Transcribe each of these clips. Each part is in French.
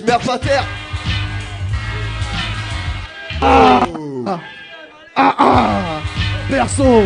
Merde pas terre. Perso,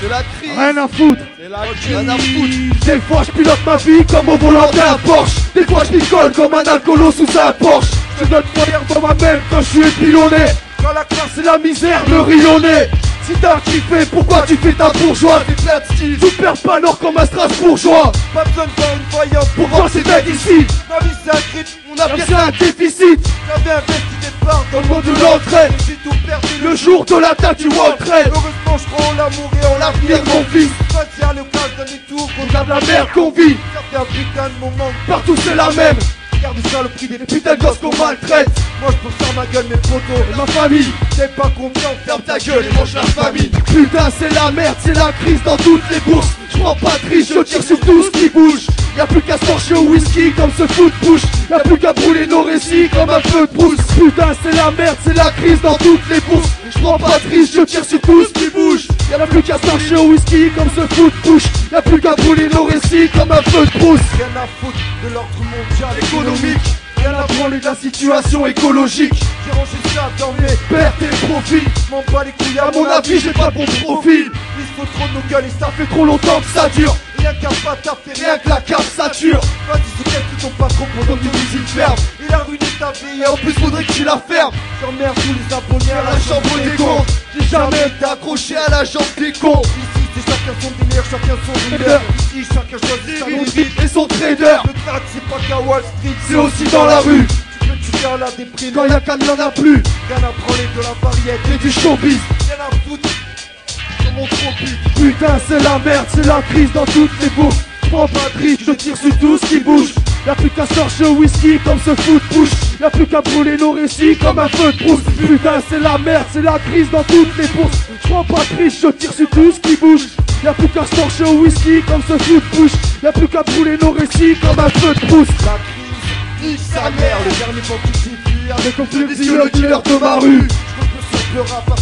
C'est la crise. rien à foutre. C'est la crise. Rien à foutre. Des fois je pilote ma vie comme au volant d'un Porsche. Des fois je picole comme un alcoolo sous un Porsche. Je donne moyen dans ma même quand je suis épilonné. Quand la classe c'est la misère, le rionné. Si t'as kiffé, pourquoi tu fais ta bourgeoise? T'es plein de style. Tu perds pas l'or comme un Strasbourgeois. Pas besoin de voir une voyante Pour voir c'est d'être ici. Ma vie c'est un cri. On a bien C'est un déficit J'avais investi des parts dans le monde de l'entraide. J'ai tout perdu Le jour de l'attaque du World Trade. Heureusement je crois en l'amour et en l'avenir. Mon fils, Face à l'occasion d'un détour. regarde la merde qu'on vit. Ça fait un putain de moment. Partout c'est la même. Regardez ça le prix des Putain de gosses qu'on maltraite. Moi je peux faire ma gueule mes potos. Et ma famille, T'es pas confiant, ferme ta gueule et mange la famille. putain c'est la merde, c'est la crise dans toutes les bourses. Je prends pas de risque, je tire sur tout ce qui bouge. Y'a plus qu'à se torcher au whisky comme ce fou de bouche. Y'a plus qu'à brûler nos récits comme un feu de brousse. Putain c'est la merde, c'est la crise dans toutes les bourses. Je prends pas de risque, je tire sur tout ce qui bouge. Y'a plus qu'à se torcher au whisky comme ce fou de bouche. Y'a plus qu'à brûler nos récits comme un feu de brousse. Rien à foutre de l'ordre mondial Économique, rien à branler de la situation écologique. J'ai rangé ça dans mes Perte et profit. m'en bats les couilles À mon avis j'ai pas bon profil. Il faut trop de nos gueules et ça Ça fait trop longtemps que ça dure. rien qu'à pas taper. Rien que la carte sature. Vas-y c'est peut-être ton patron pendant que tu Une ferme. Il a ruiné ta vie Et en plus faudrait que tu la fermes. J'emmerde tous les abonnés À la chambre des comptes. J'ai jamais été accroché à la jambe des cons. Ici c'est chacun son délire, chacun son délire. Ici chacun choisit sa route. Et son trader, Le crack c'est pas qu'à Wall Street. c'est aussi dans la rue. Tu peux tuer à la déprime. Quand y'a qu'un il en a plus. Rien à branler de la variété. Et du showbiz. Rien à foutre sur mon tropique. Putain c'est la merde, c'est la crise dans toutes les bourses. J'prends pas de risque, je tire sur tout ce qui bouge. Y'a plus qu'à se torcher au whisky comme ce fou de bouche. Y'a plus qu'à brûler nos récits comme un feu de brousse. Putain c'est la merde, c'est la crise dans toutes les bourses. J'prends pas de risque, je tire sur tout ce qui bouge. Y'a plus qu'à se torcher au whisky comme ce fou de bouche. Y'a plus qu'à brûler nos récits comme un feu de brousse. La crise, nique sa mère. Le dernier mot que j'ai vu. Mais comme tu le dis, le dealer de ma rue. Je me pleura parce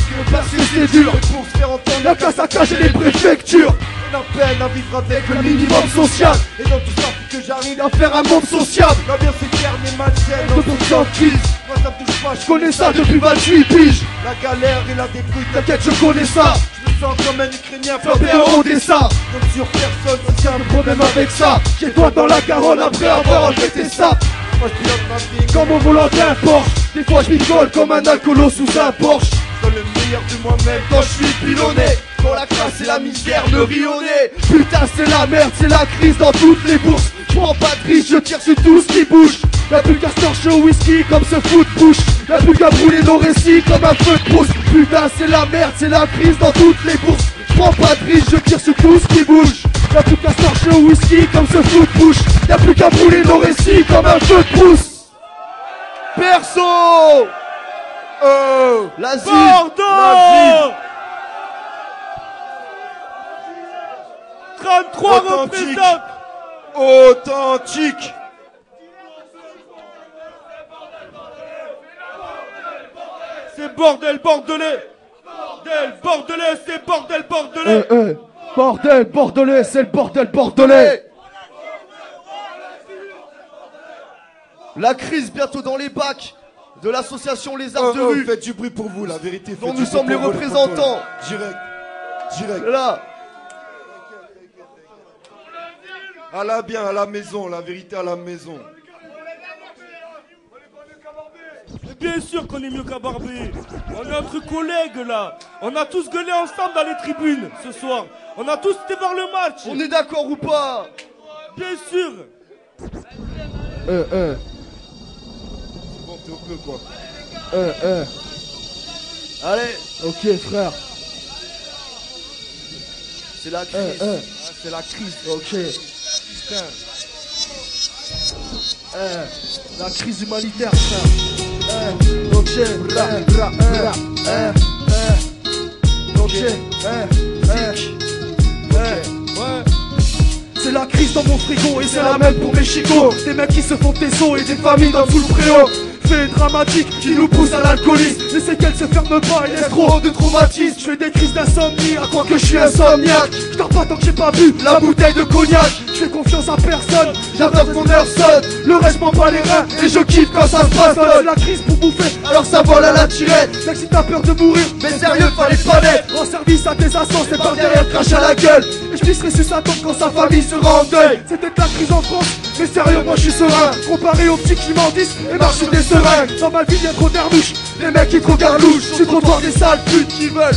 que c'est dur. pour se faire entendre. Y'a qu'à saccager les préfectures. On a peine à vivre avec Le minimum social. Et dans tout ça, faut que j'arrive À faire un monde sociable. La bien c'est clair mais malsaine. De pour cent de crise. Moi ça me touche pas, Je connais ça depuis 28 piges. La galère et la débrouille. T'inquiète, je connais ça. Je me sens comme un Ukrainien Flambé en Odessa. Compte sur personne, si c'est un Problème avec ça. J'ai toi dans la Garonne après avoir enlevé tes sapes. Moi je pilote ma vie Comme au volant d'un Porsche. Des fois je picole comme un alcoolo sous un Porsche. dans le meilleur de moi-même. Quand je suis pilonné, quand la crasse et la misère me rionné. Putain c'est la merde, c'est la crise dans toutes les bourses. Je prends pas de risque, je tire sur tout ce qui bouge. Y'a plus qu'à se torcher au whisky comme ce fou de bouche. Y'a plus qu'à brûler nos récits comme un feu de brousse. Putain c'est la merde, c'est la crise dans toutes les bourses. Je prends pas de risque, je tire sur tout ce qui bouge. Y'a plus qu'à se torcher au whisky comme ce fou de bouche. Y'a plus qu'à brûler nos récits comme un feu de brousse. Perso, Oh l'asile, Bordeaux 33 Authentique. représente. Authentique. C'est bordel bordelais. Bordel bordelais, c'est bordel bordelais. Bordel, bordelais, c'est le bordel bordelais. La crise bientôt dans les bacs de l'association Les Arts de Rue. Faites du bruit pour vous, la vérité. Dont faites nous du sommes bruit les pour vous, représentants. Direct. Là, À la bien, à la maison, la vérité à la maison. Mais bien sûr qu'on est mieux qu'à Barbé. On est entre collègues là. On a tous gueulé ensemble dans les tribunes ce soir. On a tous été voir le match. on est d'accord ou pas? Bien sûr. Bon, t'es au peu quoi. Allez, Ok frère, c'est la crise. C'est la crise. ok. La crise humanitaire frère. Ok, c'est la crise dans mon frigo et c'est la même pour mes chicots. Des mecs qui se font tes os et des familles dans tout le préau. faits dramatiques qui nous poussent à l'alcoolisme. Les séquelles se ferment pas, il y a trop de traumatisme. Je fais des crises d'insomnie, à croire que je suis insomniaque. Je dors pas tant que j'ai pas bu la bouteille de cognac. Je fais confiance à personne, j'attends que mon heure sonne. Le reste m'en bat les reins et je kiffe quand ça se passe. C'est la crise pour bouffer, alors ça vole à la tirette. Mec si t'as peur de mourir, mais sérieux fallait pas l'être. En service à tes assassins, c'est par derrière crache à la gueule. Et je pisserai sur sa tombe quand sa famille sera en deuil. C'était de la crise en France, mais sérieux moi je suis serein. Comparé aux petits qui mendicent et marchent sur des seringues. Dans ma vie y'a trop d'ernouches, les mecs qui trop garlouches. Je suis trop voir des sales putes qui veulent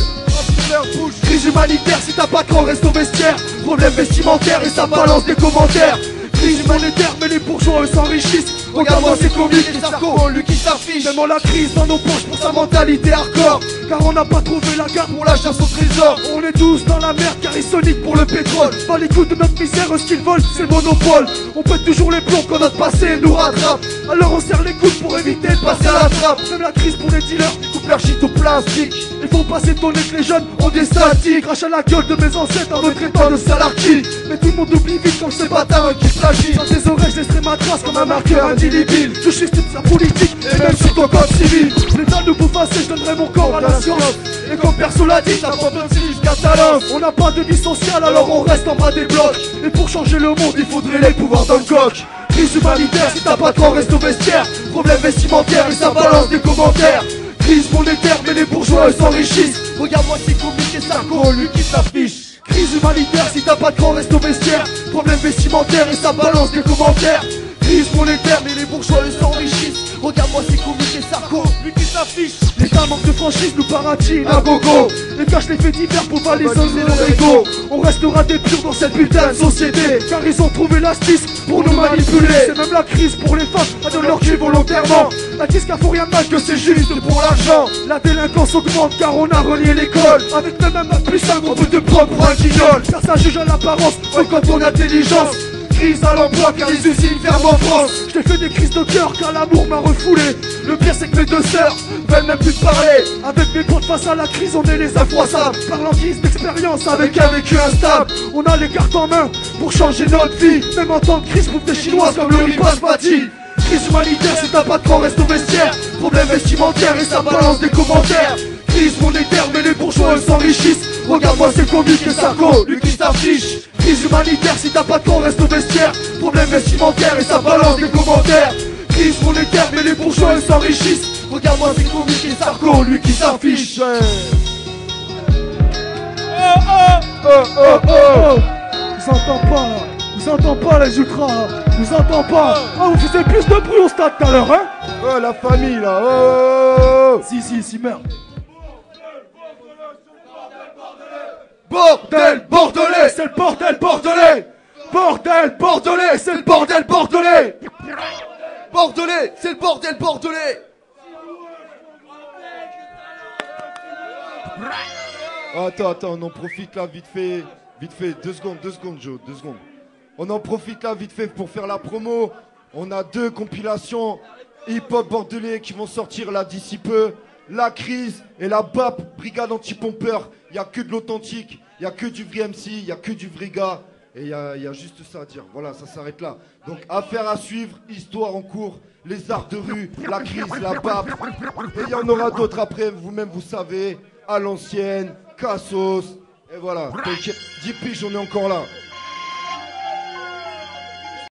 leur bouche. Crise humanitaire, si t'as pas de grand reste au vestiaire. Problème vestimentaire et ça balance des commentaires. Crise monétaire, mais les bourgeois eux s'enrichissent. Regarde-moi c'est comique et Sarko, lui qui s'affiche. Même la crise dans nos poches pour sa mentalité hardcore. Car on n'a pas trouvé la garde pour la chasse au trésor. On est tous dans la merde car ils soniquent pour le pétrole. Pas les coups de notre misère, ce qu'ils volent c'est le monopole. On pète toujours les plombs quand notre passé nous rattrape. Alors on serre les coudes pour éviter de passer à la trappe. Même la crise pour les dealers, ils coupent leur shit au plastique. Ils font passer ton nez que les jeunes ont des statiques. Crache à la gueule de mes ancêtres en me traitant de salarki. Mais tout le monde oublie vite comme ces bâtards qui plagient. Dans tes oreilles je laisserai ma trace comme un marqueur indélébile. Je chiffre toute sa politique et même sur ton code civil. L'état nous bouffe assez, je donnerai mon corps à la science. Et comme perso l'a dit, ça prend aussi jusqu'à talent. On n'a pas de vie sociale alors on reste en bas des blocs. Et pour changer le monde il faudrait les pouvoirs d'un coq. Crise humanitaire, si t'as pas de grand reste au vestiaire. Problème vestimentaire et ça balance des commentaires. Crise monétaire mais les bourgeois eux s'enrichissent. Regarde-moi c'est comique et Sarko, lui qui s'affiche. Crise humanitaire, si t'as pas de grand reste au vestiaire. Problème vestimentaire et ça balance des commentaires. Crise monétaire mais les bourgeois eux s'enrichissent. Regarde-moi c'est comique et Sarko, lui qui s'affiche. L'État manque de franchise, nous paratine à gogo. Et cache les faits divers pour pas les sonner nos égos. On restera des purs dans cette putain de société. Car ils ont trouvé l'astuce pour nous manipuler. C'est même la crise pour les femmes à donner leur cul volontairement. La crise car faut rien de mal que c'est juste pour l'argent. La délinquance augmente car on a relié l'école. Avec même un plus simple on peut te prendre pour un guignol. Car ça juge à l'apparence, ouais, quand on a intelligence. Crise à l'emploi car les usines ferment en France. Je t'ai fait des crises de cœur car l'amour m'a refoulé. Le pire c'est que mes deux sœurs veulent même plus parler. Avec mes potes face à la crise on est les infroissables. Parlant crise d'expérience avec un vécu instable. On a les cartes en main pour changer notre vie. Même en temps de crise pour des chinoises comme le riz basmati. Crise humanitaire si t'as pas de grand reste au vestiaire. Problème vestimentaire et ça balance des commentaires. Crise monétaire mais les bourgeois eux s'enrichissent. Regarde-moi c'est comique et Sarko, lui qui s'affiche. Crise humanitaire si t'as pas de temps reste au vestiaire. Problème vestimentaire et ça balance des commentaires. Crise monétaire mais les bourgeois eux s'enrichissent. Regarde-moi c'est comique et Sarko, lui qui s'affiche. Vous entendez pas là. Vous entendez pas les ultras là. Vous entendez pas. Ah vous faisiez plus de bruit au stade tout à l'heure hein. Oh la famille là. Oh. Si merde. Bordel bordelais, C'est le bordel bordelais. Bordel bordelais, c'est le bordel bordelais. bordelais, c'est le bordel bordelais. Attends, on en profite là vite fait, 2 secondes Joe, 2 secondes. On en profite là vite fait pour faire la promo. On a 2 compilations hip-hop bordelais qui vont sortir là d'ici peu. La Crise et la BAP, Brigade Anti-Pompeur. Il n'y a que de l'authentique, il n'y a que du vrai MC, il n'y a que du vrai gars. Et il y a juste ça à dire. Voilà, ça s'arrête là. Donc, affaire à suivre, histoire en cours, les arts de rue, la Crise, la BAP. Et il y en aura d'autres après, vous-même vous savez. À l'ancienne, Cassos. Et voilà, 10 piges, on est encore là.